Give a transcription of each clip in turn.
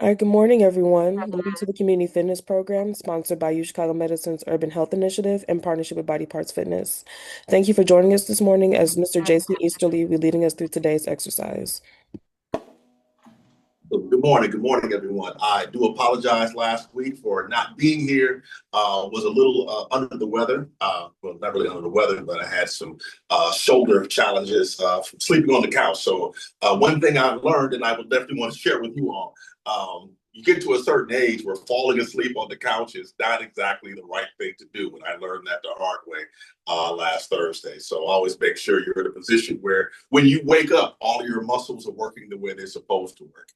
All right, good morning, everyone. Welcome to the Community Fitness Program, sponsored by U Chicago Medicine's Urban Health Initiative in partnership with Body Parts Fitness. Thank you for joining us this morning as Mr. Jason Easterly will be leading us through today's exercise. Good morning. Good morning, everyone. I do apologize last week for not being here. Was a little under the weather. Well, not really under the weather, but I had some shoulder challenges from sleeping on the couch. So one thing I've learned, and I will definitely want to share with you all, you get to a certain age where falling asleep on the couch is not exactly the right thing to do. And I learned that the hard way last Thursday. So always make sure you're in a position where when you wake up, all your muscles are working the way they're supposed to work.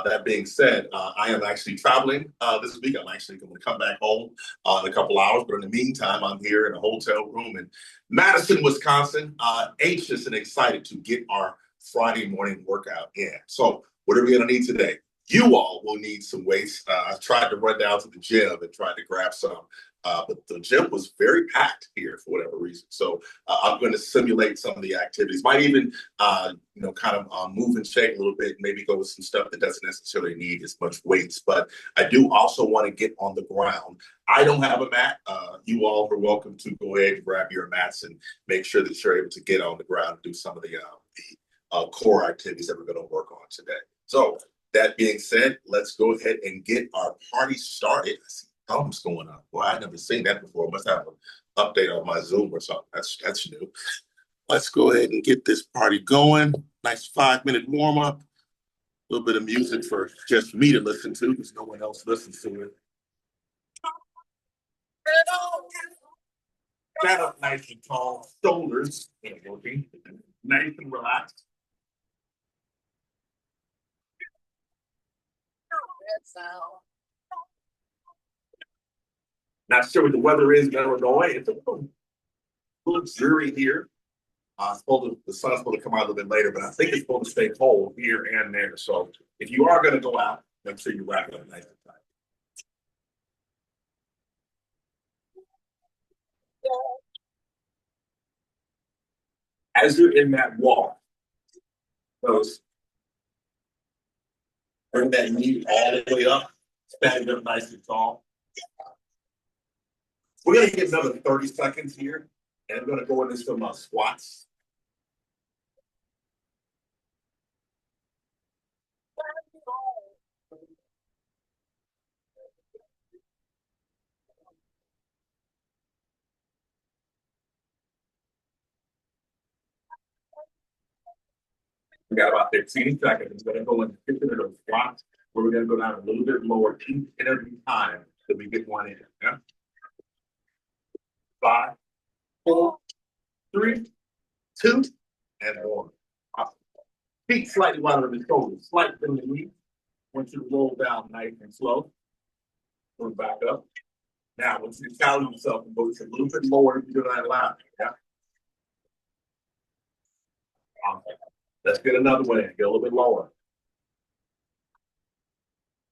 That being said, I am actually traveling this week. I'm actually going to come back home in a couple hours. But in the meantime, I'm here in a hotel room in Madison, Wisconsin, anxious and excited to get our Friday morning workout in. So what are we going to need today? You all will need some weights. I tried to run down to the gym and tried to grab some, but the gym was very packed here for whatever reason. So I'm going to simulate some of the activities. Might even, kind of move and shake a little bit. Maybe go with some stuff that doesn't necessarily need as much weights. But I do also want to get on the ground. I don't have a mat. You all are welcome to go ahead and grab your mats and make sure that you're able to get on the ground and do some of the core activities that we're going to work on today. So that being said, let's go ahead and get our party started. I see thumbs going up. Well, I've never seen that before. Must have an update on my Zoom or something. That's new. Let's go ahead and get this party going. Nice 5-minute warm up. A little bit of music for just me to listen to because no one else listens to it. Stand up nice and tall, shoulders nice and relaxed. Not sure what the weather is in Illinois. It's a little dreary here. The sun's supposed to come out a little bit later, but I think it's supposed to stay cold here and there. So if you are going to go out, make sure you wrap it up nice and tight. As you're in that walk, bring that knee all the way up, stand up nice and tall. We're going to get another 30 seconds here, and I'm going to go into some squats. We got about 15 seconds. We're going to go into 15 of those squats, where we're going to go down a little bit lower each and every time that we get one in. Yeah? 5, 4, 3, 2, and 1. Awesome. Feet slightly wider than the shoulders, slight bend in the knee. I want you to roll down nice and slow. Go back up. Now, once you challenge yourself and go just a little bit lower, if you do that loud. Yeah. Awesome. Let's get another one in. Get a little bit lower.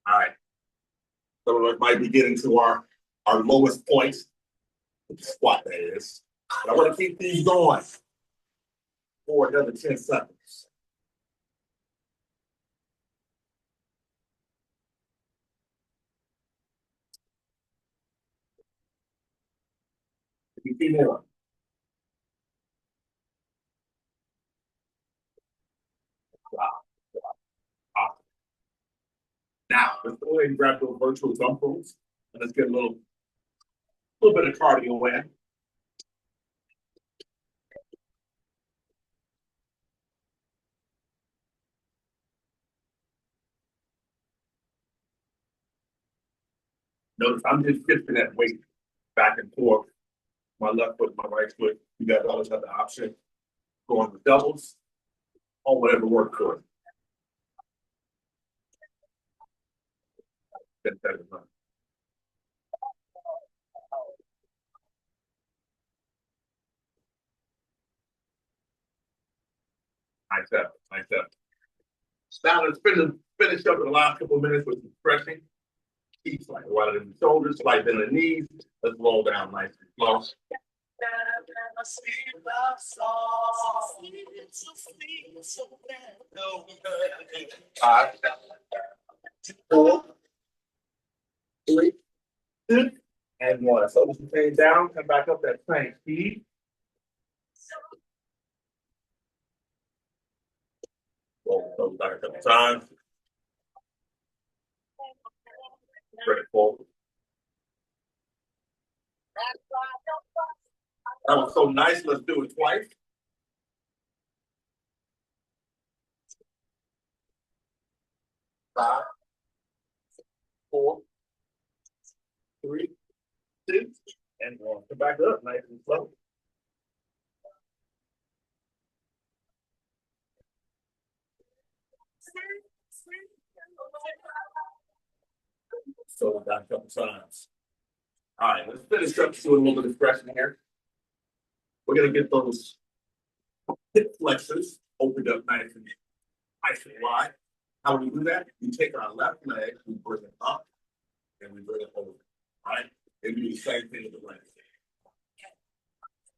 All right. Some of us might be getting to our lowest points. The squat, that is. But I want to keep these going for another 10 seconds. Keep more. Wow. Awesome. Now, let's go ahead and grab those virtual dumbbells and let's get a little bit of cardio in. Notice I'm just shifting that weight back and forth. My left foot, my right foot. You guys always have the option going with doubles or whatever works for you. Nice up, nice up. Now let's finish up in the last couple of minutes with some stretching. Keep slightly wider in the shoulders, slight bend in the knees. Let's roll down nice and slow. 4, 3, 2, and 1. So just stay down, come back up that same speed. Go back a couple times. Bring it forward. That was so nice. Let's do it twice. 5, 4, 3, 2, and 1. Come back up nice and slow. So back a couple times. All right, let's finish up doing a little bit of stretching here. We're gonna get those hip flexors opened up nice and wide. How do we do that? We take our left leg, we bring it up, and we bring it over. Right? And do the same thing with the right.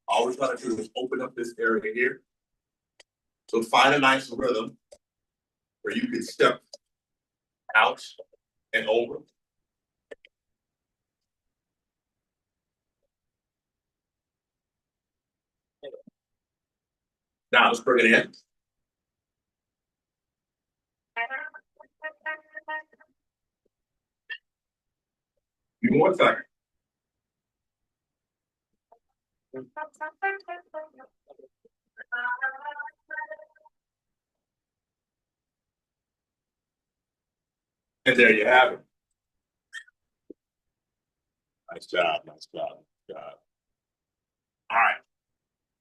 All we're trying to do is open up this area here. So find a nice rhythm where you can step out and over. Now let's bring it in. Give me 1 second. And there you have it. Nice job, nice job, nice job. All right.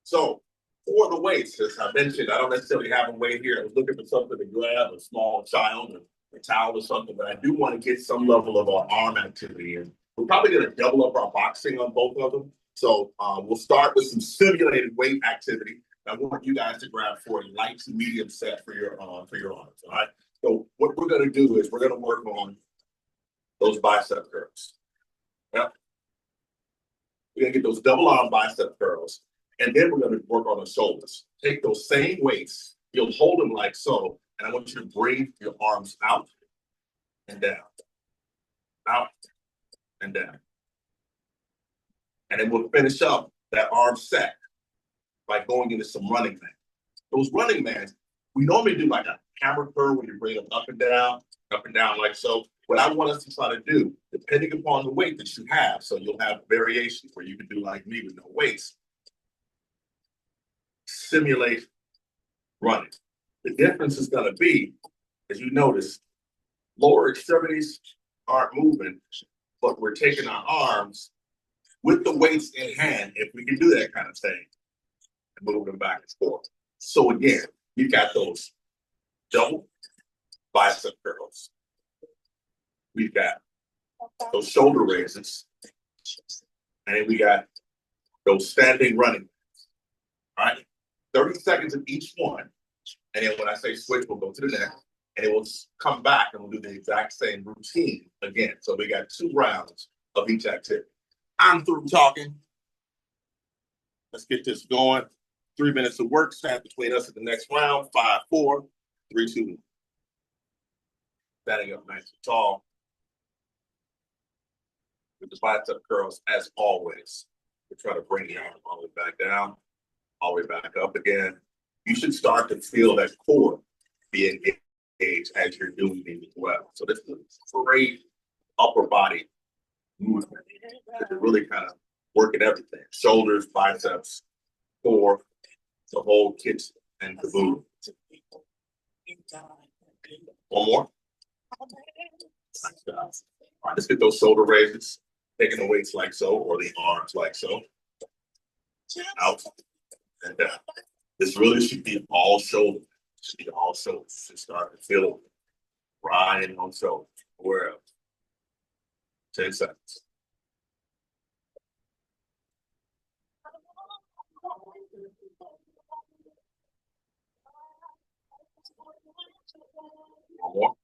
So for the weights, as I mentioned, I don't necessarily have a weight here. I was looking for something to grab, a small child, or a towel or something, but I do want to get some level of our arm activity in. We're probably going to double up our boxing on both of them. So we'll start with some simulated weight activity. I want you guys to grab for a light to medium set for your arms. All right. So what we're going to do is we're going to work on those bicep curls. Yep. We're going to get those double arm bicep curls. And then we're going to work on the shoulders. Take those same weights, you'll hold them like so, and I want you to bring your arms out and down, out and down. And then we'll finish up that arm set by going into some running man. Those running mans, we normally do like a hammer curl where you bring them up and down like so. What I want us to try to do, depending upon the weight that you have, so you'll have variations where you can do like me with no weights, simulate running. The difference is going to be, as you notice, lower extremities aren't moving, but we're taking our arms with the weights in hand, if we can do that kind of thing, and move them back and forth. So again, you've got those double bicep curls. We've got those shoulder raises, and then we got those standing running. All right, 30 seconds of each one. And then when I say switch, we'll go to the next, and it will come back and we'll do the exact same routine again. So we got 2 rounds of each activity. I'm through talking. Let's get this going. 3 minutes of work stand between us at the next round. 5, 4, 3, 2, 1. Standing up nice and tall. With the bicep curls, as always. We try to bring the arm all the way back down, all the way back up again. You should start to feel that core be engaged as you're doing these as well. So this is a great upper body movement. It's really kind of working everything. Shoulders, biceps, core, the whole kit and caboodle. One more. Nice job. All right, let's get those shoulder raises. Taking the weights like so, or the arms like so. Out and down. This really should be all shoulder. Should be all shoulders. Should start to feel it. Riding on shoulder. Where else? 10 seconds. One more. All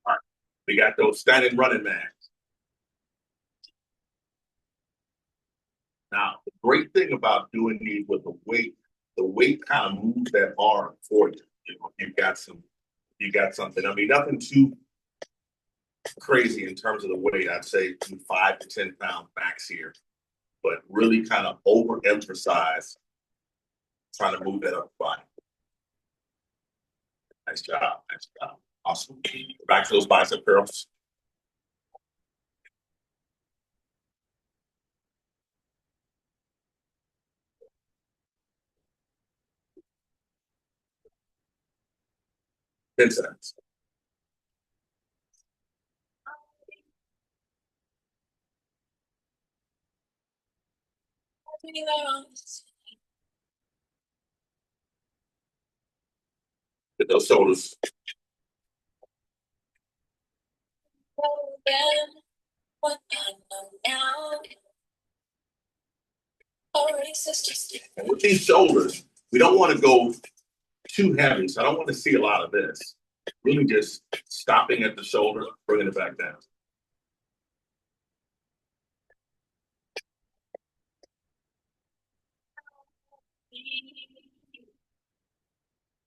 right. We got those standing running man. Now, the great thing about doing these with the weight kind of moves that arm for you. You know, you've got some you got something. I mean, nothing too crazy in terms of the weight. I'd say 5 to 10 pound max here, but really kind of overemphasize trying to move that up the body. Nice job. Nice job. Awesome. Back to those bicep curls. Seconds. Get those shoulders. And with these shoulders, we don't want to go too heavy. So I don't want to see a lot of this. Really just stopping at the shoulder, bringing it back down.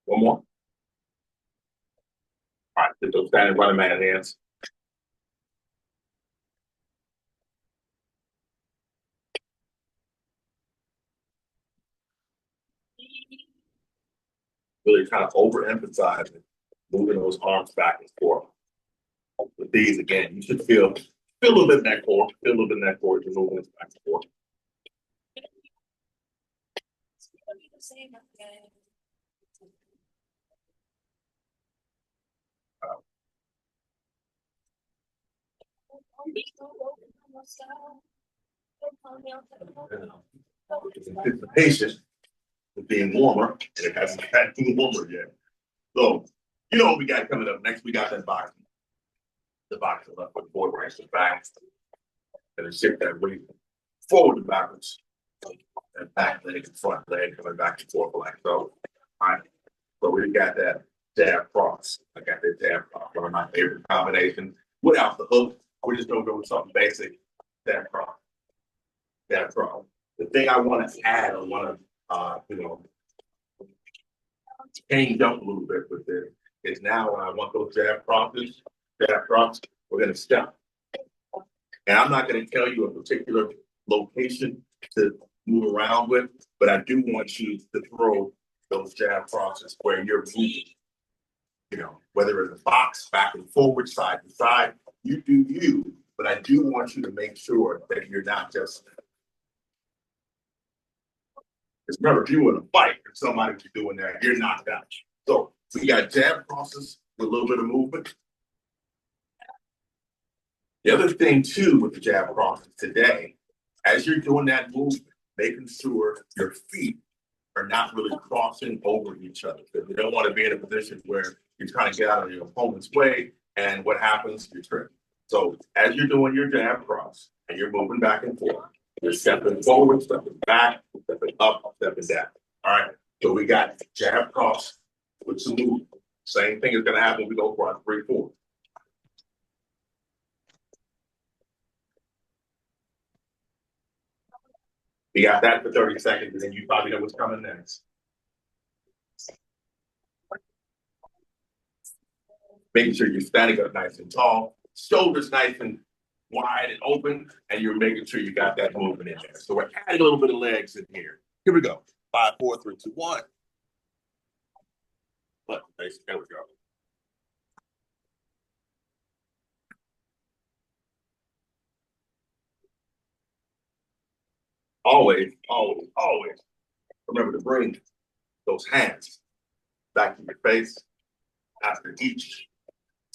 One more. All right, get those standing running man hands. Really kind of overemphasizing moving those arms back and forth. With these, again, you should feel a little bit in that core, feel a little bit in that core as you're moving this back and forth. Anticipation of being warmer, and it hasn't gotten warmer yet. So, you know what we got coming up next? We got that box. The box of left foot forward, right foot back, and then shift that weight forward and backwards. And back leg and front leg coming back and forth like so. All right. So we got that jab cross. I got that jab cross. One of my favorite combinations. Without the hook, we're just gonna go with something basic. Jab cross. Jab cross. The thing I want to add, I want to change up a little bit with this is now when I want those jab crosses, we're gonna step. And I'm not gonna tell you a particular location to move around with, but I do want you to throw those jab crosses where you're moving. You know, whether it's a box, back and forward, side to side, you do you, but I do want you to make sure that you're not just. Because remember, if you were in a fight and somebody was doing that, you're knocked out. So we got jab crosses with a little bit of movement. The other thing too with the jab crosses today, as you're doing that movement, making sure your feet are not really crossing over each other. Because you don't want to be in a position where you're trying to get out of your opponent's way, and what happens? You trip. So as you're doing your jab cross and you're moving back and forth, you're stepping forward, stepping back, stepping up, stepping down. All right. So we got jab cross with some movement. Same thing is going to happen when we go for our 3-4. We got that for 30 seconds, and then you probably know what's coming next. Making sure you're standing up nice and tall, shoulders nice and wide and open, and you're making sure you got that movement in there. So we're adding a little bit of legs in here. Here we go. 5, 4, 3, 2, 1. Look, there we go. Always, always, always remember to bring those hands back to your face after each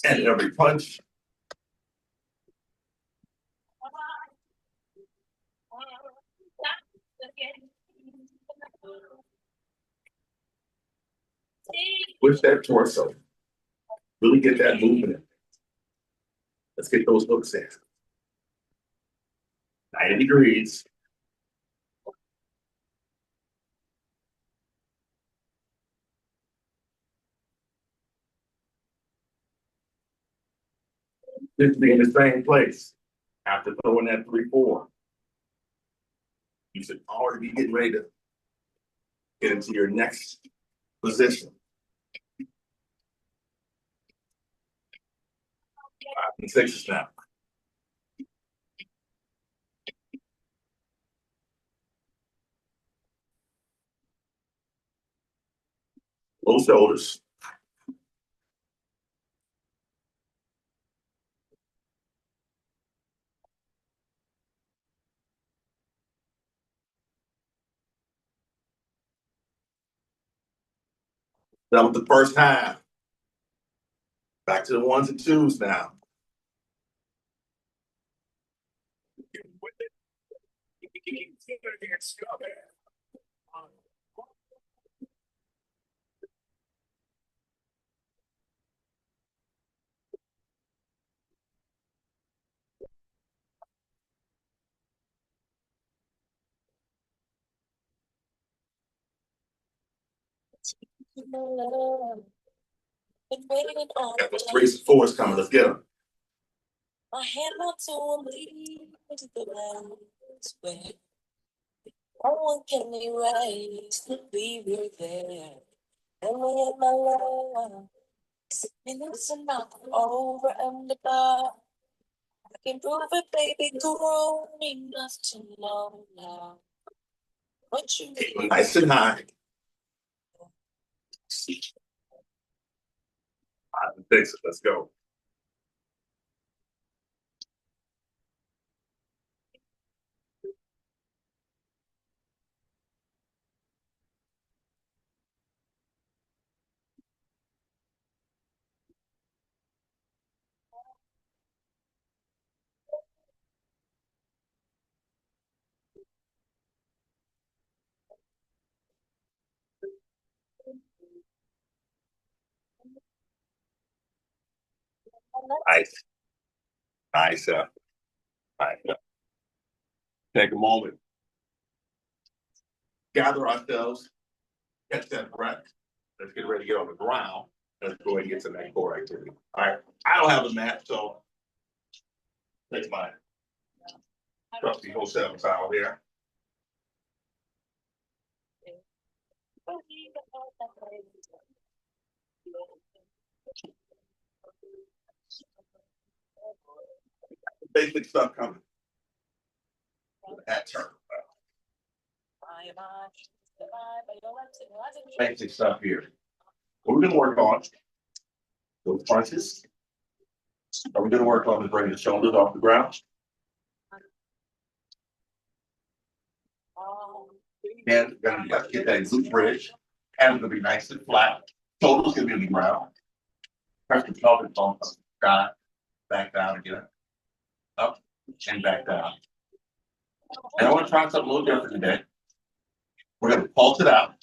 and every punch. Push that torso. Really get that movement in. Let's get those hooks in. 90 degrees. Just be in the same place after throwing that 3-4. You should already be getting ready to get into your next position. And sixes now. Low shoulders. Done with the first half. Back to the ones and twos now. Got those threes and fours coming. Let's get them. My hand up to him, leads the way. No one can erase the we were there. And we had my love. Minutes and not over and about. I can prove it, baby, growing us to know now. What you need. Nice and high. 5 and 6. Let's go. Nice. Nice. Nice. Take a moment. Gather ourselves. Catch that breath. Let's get ready to get on the ground. Let's go ahead and get to that core activity. All right. I don't have a mat, so that's my trusty hotel towel here. Basic stuff coming. That turn. Basic stuff here. What we're going to work on those punches. Are we going to work on is bringing the shoulders off the ground? And we're going to get that glute bridge. Hands going to be nice and flat. Shoulders going to be on the ground. Press the pelvic bone up, sky, back down again. Up and back down. And I want to try something a little different today. We're going to pulse it out.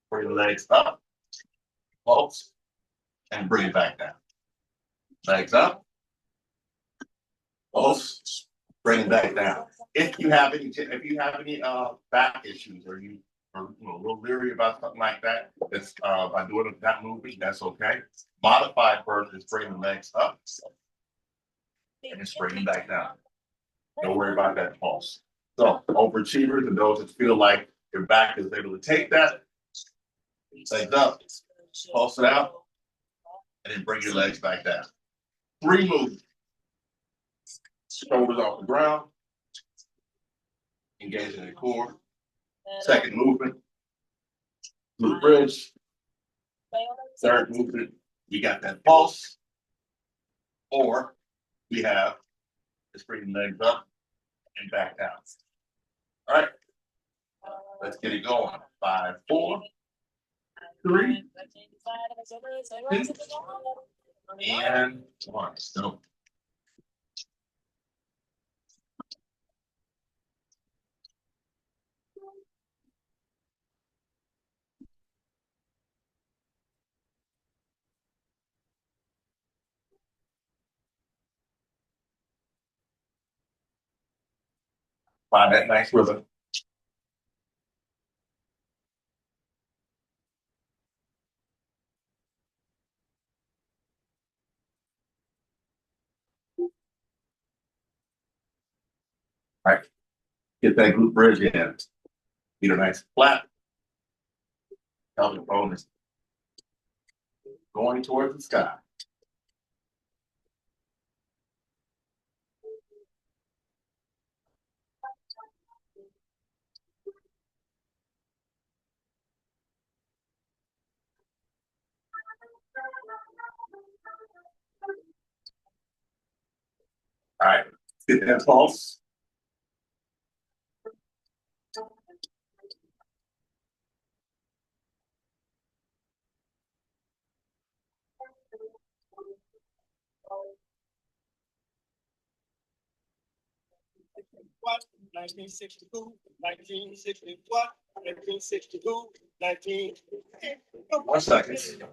Bring the legs up. Pulse. And bring it back down. Legs up. Pulse. Bring it back down. If you have any back issues or you are a little leery about something like that, that's by doing that movement, that's okay. Modified version is bringing the legs up and it's bringing back down. Don't worry about that pulse. So overachievers and those that feel like your back is able to take that, legs up, pulse it out, and then bring your legs back down. 3 movements. Shoulders off the ground. Engaging the core. Second movement. Glute bridge. Third movement. We got that pulse. Or we have just bring the legs up and back down. All right. Let's get it going. 5, 4, 3, 2, and 1. So. Find that nice rhythm. All right. Get that glute bridge in. Feet are nice and flat. Pelvic bone is going towards the sky. Get that pulse. What? 1962, 1960 what? 1962, 19. 1 second.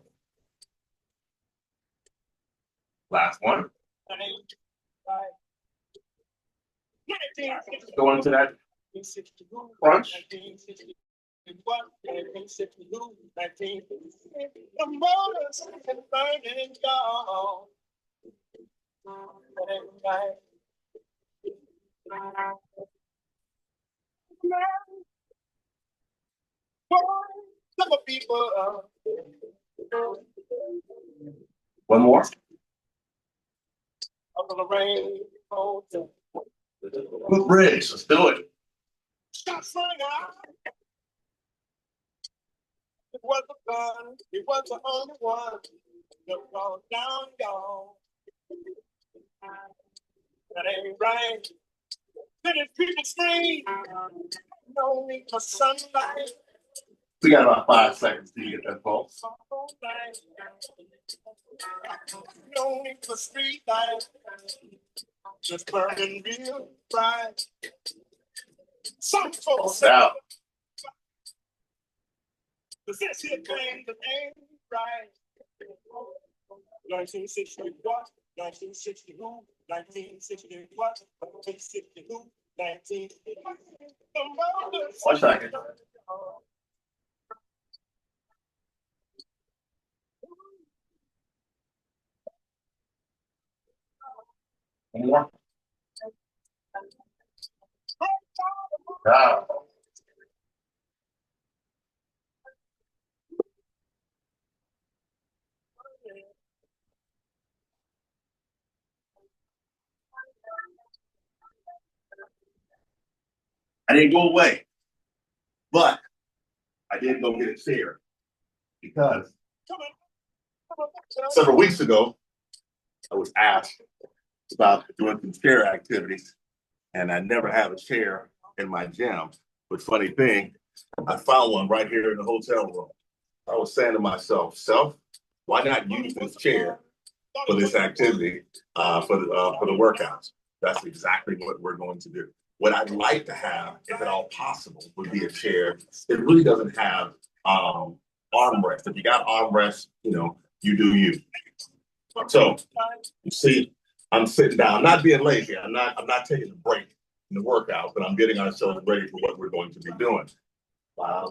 Last one. Going into that crunch. What? 1962, 19. The motors and burning down. Some people. One more. Up on the rain. Good bridge. Let's do it. Stop running out. It was a gun. It was the only one. That was down, gone. That ain't right. Then it's people scream. No need for sunlight. We got about 5 seconds to get that pulse. No need for street light. Just burning real bright. Some folks Out. the this here thing that ain't right. 1960 what? 1960 who? 1960 what? 1960 who? 19. 1 second. One more. Wow. I didn't go away, but I did go get a chair because several weeks ago, I was asked about doing some chair activities, and I never have a chair in my gym. But funny thing, I found one right here in the hotel room. I was saying to myself, why not use this chair for this activity, for the workouts? That's exactly what we're going to do. What I'd like to have, if at all possible, would be a chair. It really doesn't have armrests. If you got armrests, you do you. So you see, I'm sitting down. I'm not being lazy. I'm not taking a break in the workout, but I'm getting ourselves ready for what we're going to be doing. What I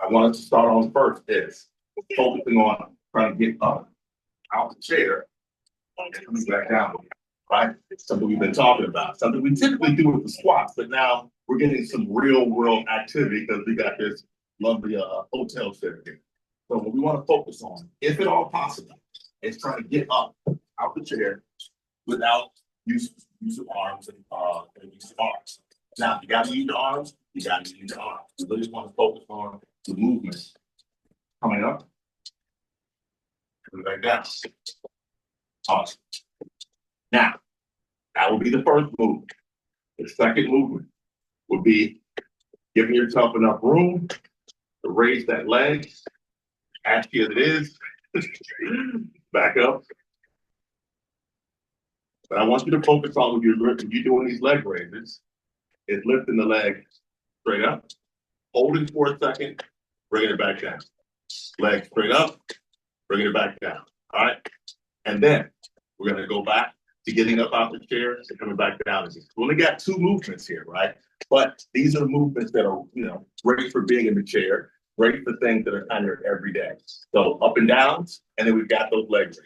wanted to start on first is focusing on trying to get up out the chair and coming back down. Right? Something we've been talking about. Something we typically do with the squats, but now we're getting some real world activity because we got this lovely hotel chair here. So what we want to focus on, if at all possible, is trying to get up out the chair without use of arms and use of arms. Now, you got to use the arms. You got to use the arms. We really just want to focus on the movements coming up, coming back down. Awesome. Now, that will be the first movement. The second movement would be giving yourself enough room to raise that leg, ashy as it is, back up. But I want you to focus on when you're doing these leg raises, is lifting the leg straight up, holding for a second, bringing it back down. Leg straight up, bringing it back down. All right. And then we're going to go back to getting up out the chair and coming back down again. We only got 2 movements here, right? But these are movements that are, great for being in the chair, great for things that are kind of every day. So up and downs, and then we've got those leg raises.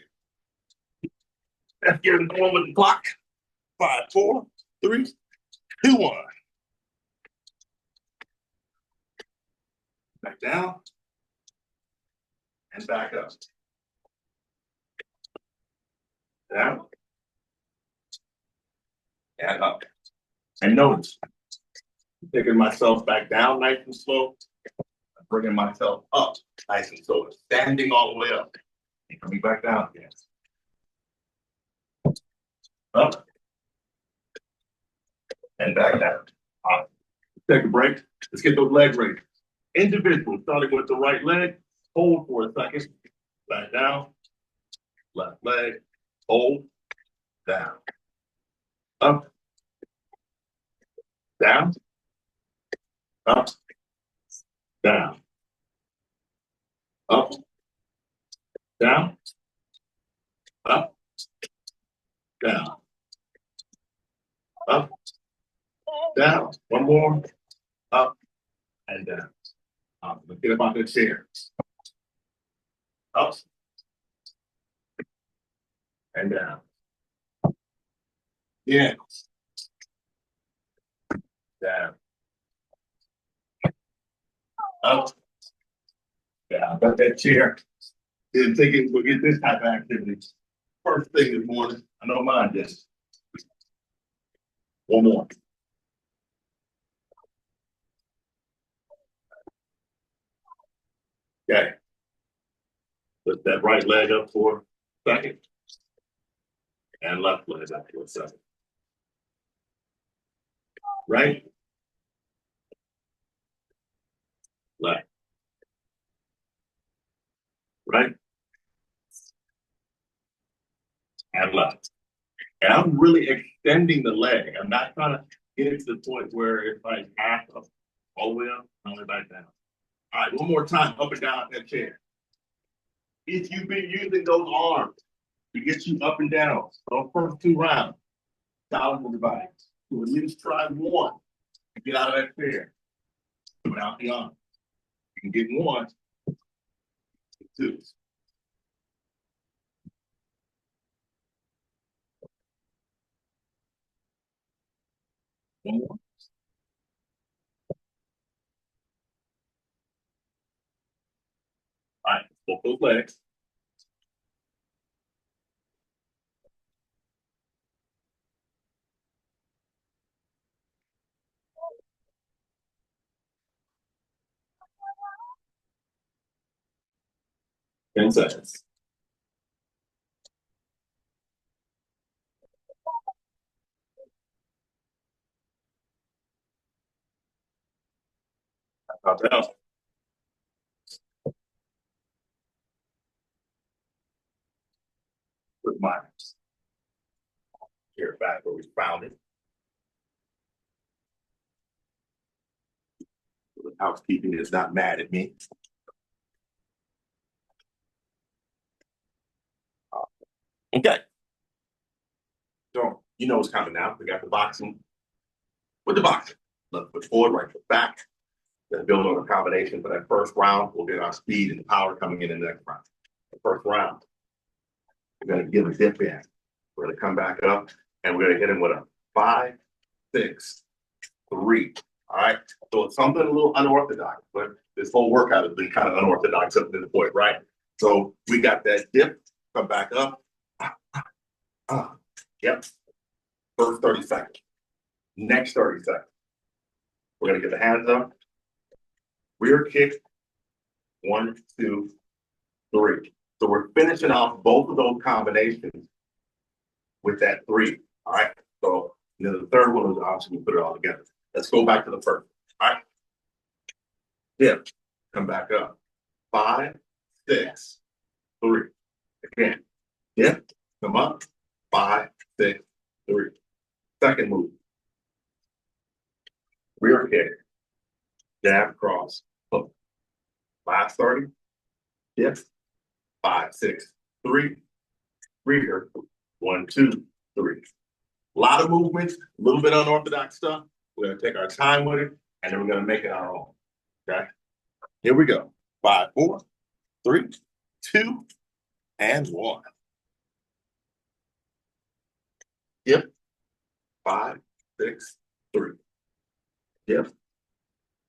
Let's get it going with the clock. 5, 4, 3, 2, 1. Back down and back up. Down and up. And notice, taking myself back down nice and slow, bringing myself up nice and slow, standing all the way up and coming back down again. Up. And back down. All right. Take a break. Let's get those legs raised. Individual, starting with the right leg. Hold for a second. Back down. Left leg. Hold. Down. Up. Down. Up. Down. Up. Down. Up. Down. Up. Down. One more. Up and down. Let's get up out the chair. Up and down. Yeah. Down. Up. Down. Got that chair. Didn't think it would get this type of activity. First thing this morning. I know mine did. One more. Okay. Lift that right leg up for a second. And left leg up for a second. Right. Left. Right. And left. And I'm really extending the leg. I'm not trying to get it to the point where it's like half up, all the way up, all the way back down. All right, one more time, up and down that chair. If you've been using those arms to get you up and down, those first 2 rounds, challenge the body. So at least try one to get out of that chair without the arm. You can get 1, 2. One more. All right, both those legs. Ten seconds. Up and down. With mine. Here back where we found it. The housekeeping is not mad at me. Okay. So you know what's coming now. We got the boxing with the boxing. Left foot forward, right foot back. Then build on a combination for that first round. We'll get our speed and power coming in the next round. The first round, we're going to give a dip in. We're going to come back up and we're going to hit him with a 5, 6, 3. All right. So it's something a little unorthodox, but this whole workout has been kind of unorthodox up to the point, right? So we got that dip, come back up. Yep. First 30 seconds. Next 30 seconds. We're going to get the hands up. Rear kick. 1, 2, 3. So we're finishing off both of those combinations with that 3. All right. So then the third one is obviously we put it all together. Let's go back to the first. All right. Dip. Come back up. 5, 6, 3. Again. Dip. Come up. 5, 6, 3. Second move. Rear kick. Jab cross. Hook. Last 30. Dip. 5, 6, 3. Rear. 1, 2, 3. A lot of movements, a little bit unorthodox stuff. We're going to take our time with it, and then we're going to make it our own. Okay? Here we go. 5, 4, 3, 2, and 1. Yep. 5, 6, 3. Yep.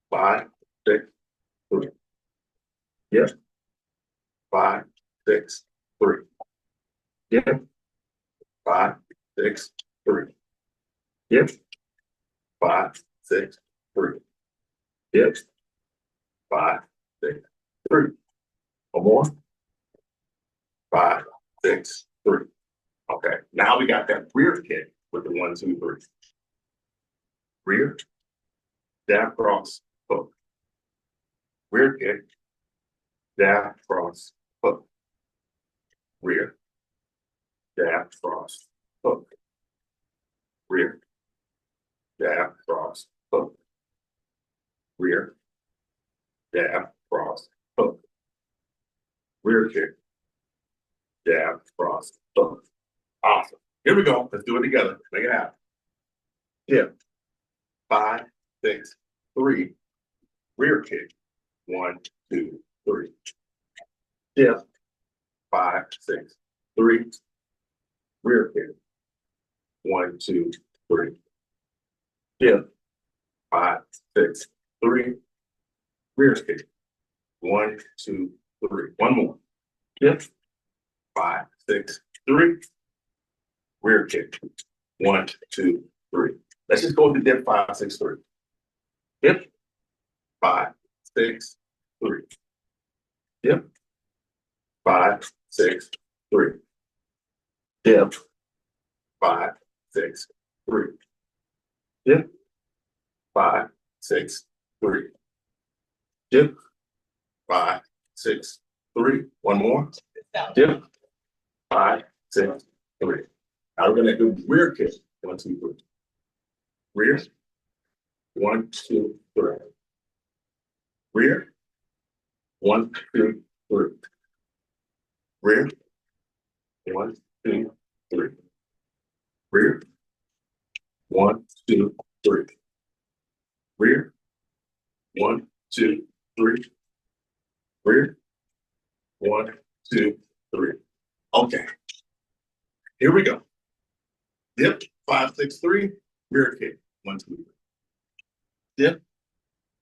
5, 6, 3. Yep. 5, 6, 3. Yep. 5, 6, 3. Yep. 5, 6, 3. Yep. 5, 6, 3. One more. 5, 6, 3. Okay, now we got that rear kick with the 1, 2, 3. Rear, jab, cross, hook. Rear kick, jab, cross, hook. Rear, jab, cross, hook. Rear, jab, cross, hook. Rear, jab, cross, hook. Rear kick, jab, cross, hook. Awesome. Here we go. Let's do it together. Make it happen. Hip, 5, 6, 3. Rear kick, 1, 2, 3. Hip, 5, 6, 3. Rear kick, 1, 2, 3. Hip, 5, 6, 3. Rear kick, 1, 2, 3. One more. Hip, 5, 6, 3. Rear kick, 1, 2, 3. Let's just go with the dip 5, 6, 3. Hip, 5, 6, 3. Hip, 5, 6, 3. Hip, 5, 6, 3. Hip, 5, 6, 3. Hip, 5, 6, 3. One more. Hip, 5, 6, 3. Now we're gonna do rear kick. 1, 2, 3. Rear. 1, 2, 3. Rear. 1, 2, 3. Rear. 1, 2, 3. Rear. 1, 2, 3. Rear. 1, 2, 3. Rear. 1, 2, 3. Okay. Here we go. Dip. 5, 6, 3. Rear kick. 1, 2, 3. Dip.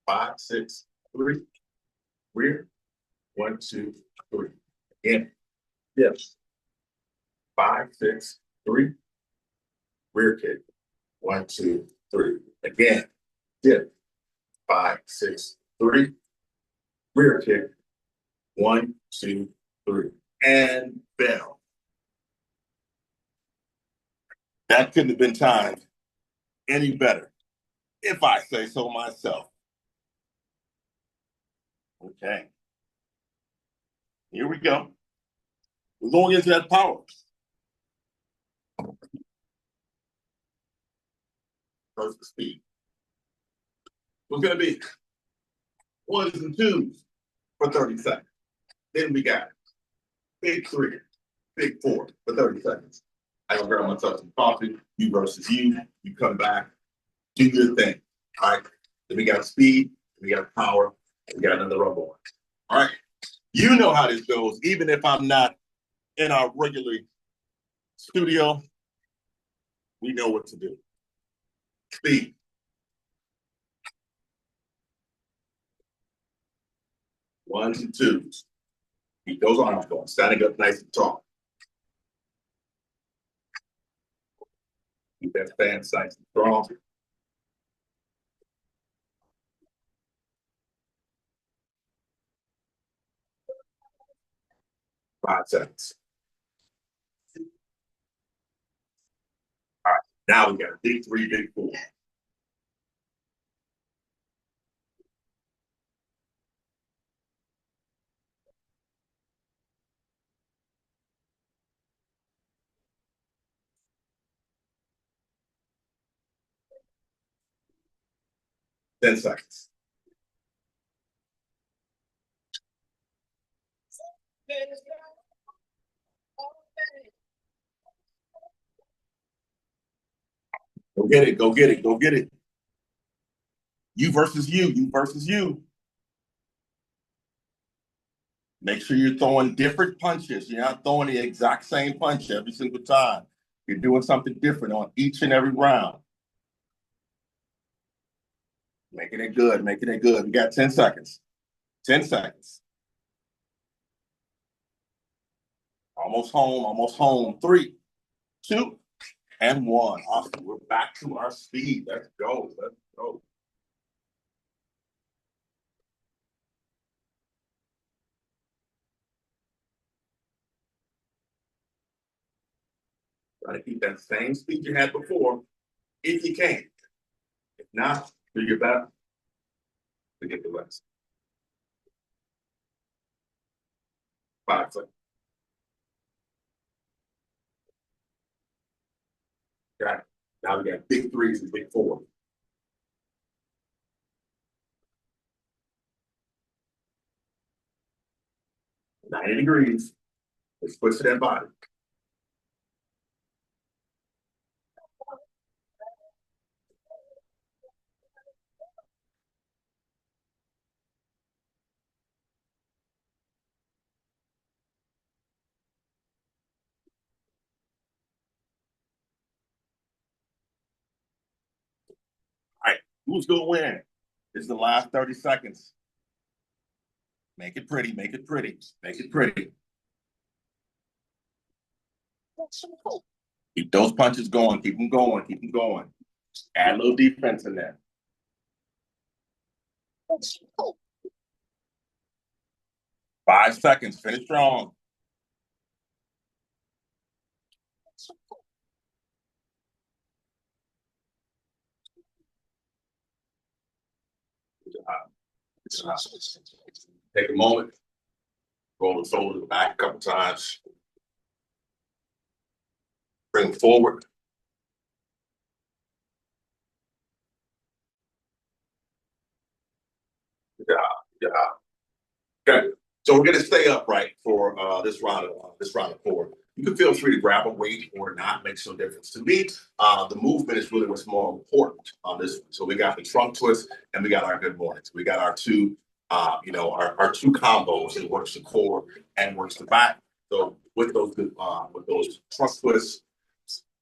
5, 6, 3. Rear. 1, 2, 3. Again. Dip. 5, 6, 3. Rear kick. 1, 2, 3. Again. Dip. 5, 6, 3. Rear kick. 1, 2, 3. And bell. That couldn't have been timed any better, if I say so myself. Okay. Here we go. We're going into that power. First the speed. We're going to be 1s and 2s for 30 seconds. Then we got big 3, big 4 for 30 seconds. I go grab myself some coffee, you versus you. You come back, do your thing. All right. Then we got speed, we got power, we got another rubber one. All right. You know how this goes, even if I'm not in our regular studio, we know what to do. Speed. Ones and twos. Keep those arms going, standing up nice and tall. Keep that stance nice and strong. Five seconds. All right, now we got a big 3, big 4. Ten seconds. Go get it, go get it, go get it. You versus you, you versus you. Make sure you're throwing different punches. You're not throwing the exact same punch every single time. You're doing something different on each and every round. Making it good, making it good. We got 10 seconds. 10 seconds. Almost home, almost home. 3, 2, and 1. Awesome. We're back to our speed. Let's go. Let's go. Try to keep that same speed you had before, if you can. If not, do your best to get the rest. 5 seconds. Got it. Now we got big threes and big four. 90 degrees. Let's switch to that body. All right, who's gonna win? This is the last 30 seconds. Make it pretty, make it pretty, make it pretty. Keep those punches going, keep them going, keep them going. Add a little defense in there. 5 seconds, finish strong. Good job. Good job. Take a moment, roll the shoulders back a couple times. Bring them forward. Good job. Good job. Okay, so we're going to stay upright for this round of 4. You can feel free to grab a weight or not, makes no difference to me. The movement is really what's more important on this one. So we got the trunk twist and we got our good mornings. We got our two, our two combos. It works the core and works the back. So with those trunk twists,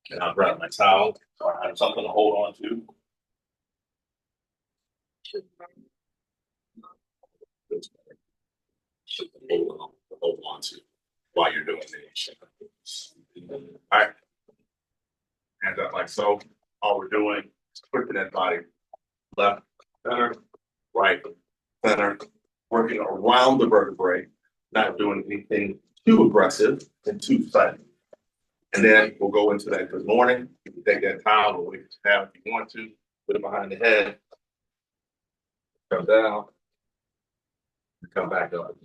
and I'll grab my towel. So I have something to hold on to. Hold on to while you're doing it. All right. Hands up like so. All we're doing is twisting that body left, center, right, center, working around the vertebrae, not doing anything too aggressive and too sudden. And then we'll go into that good morning. You can take that towel or wait to have if you want to, put it behind the head, come down, and come back up.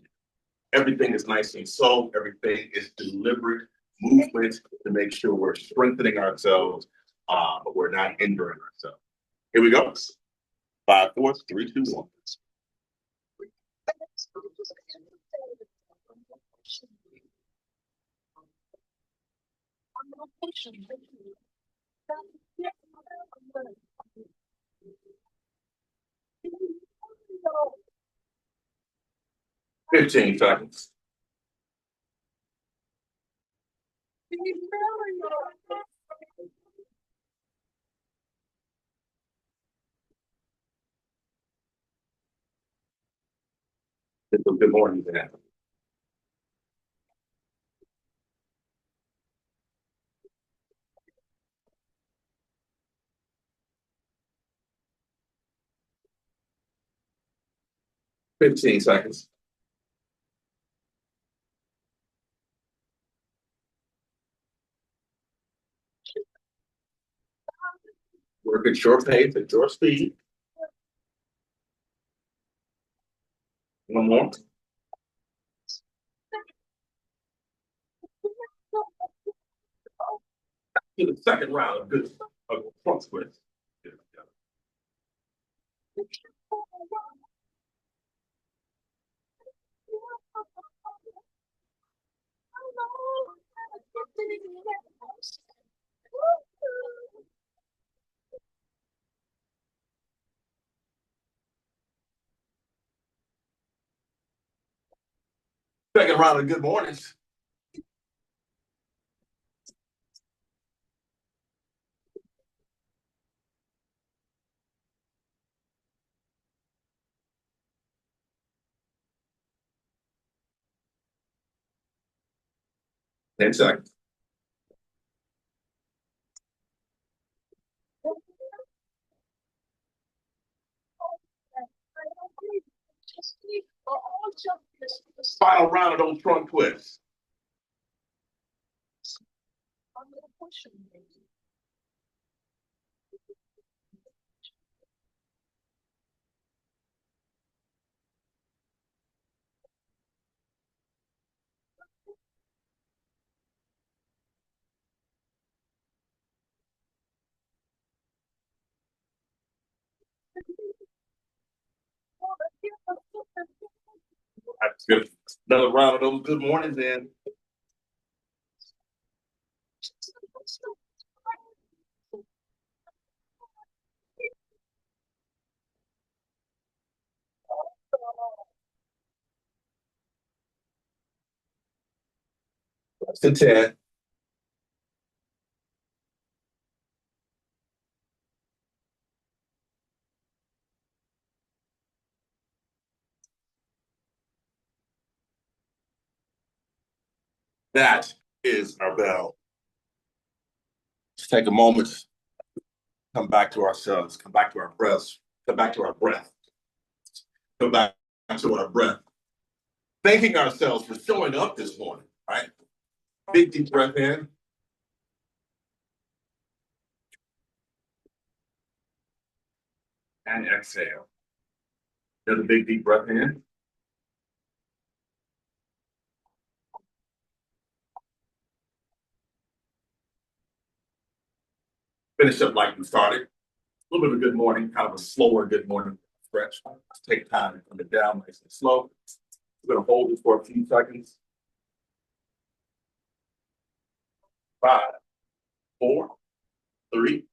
Everything is nice and slow. Everything is deliberate movement to make sure we're strengthening ourselves, but we're not injuring ourselves. Here we go. 5, 4, 3, 2, 1. Fifteen seconds. Good morning, Dan. Fifteen seconds. Work at your pace, at your speed. One more. To the second round of good front splits. Second round of good mornings. Ten seconds. Final round of those trunk twists. That's good. Another round of those good mornings, and that's the 10. That is our bell. Let's take a moment, come back to ourselves, come back to our breaths, come back to our breath, come back to our breath. Thanking ourselves for showing up this morning, right? Big deep breath in. And exhale. Another big deep breath in. Finish up like we started. A little bit of a good morning, kind of a slower good morning stretch. Let's take time to come it down nice and slow. We're going to hold it for a few seconds. 5, 4, 3,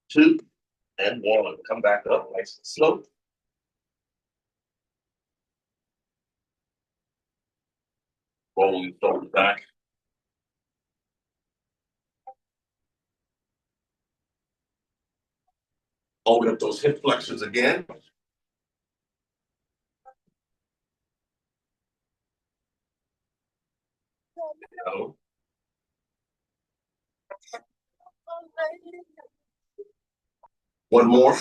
2, and 1. Come back up nice and slow. Rolling shoulders back. Open up those hip flexors again. Go. One more.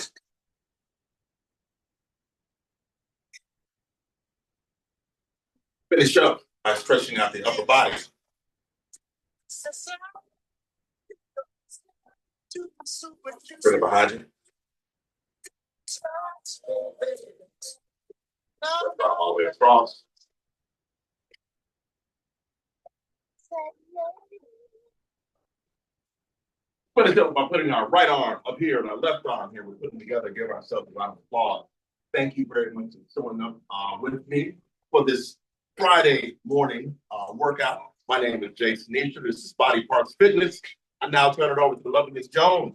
Finish up by stretching out the upper body. Bring it behind you. All the way across. Finish up by putting our right arm up here and our left arm here. We're putting together, give ourselves a round of applause. Thank you very much for showing up with me for this Friday morning workout. My name is Jason Easter. This is Body Parts Fitness. I now turn it over to the lovely Miss Jones.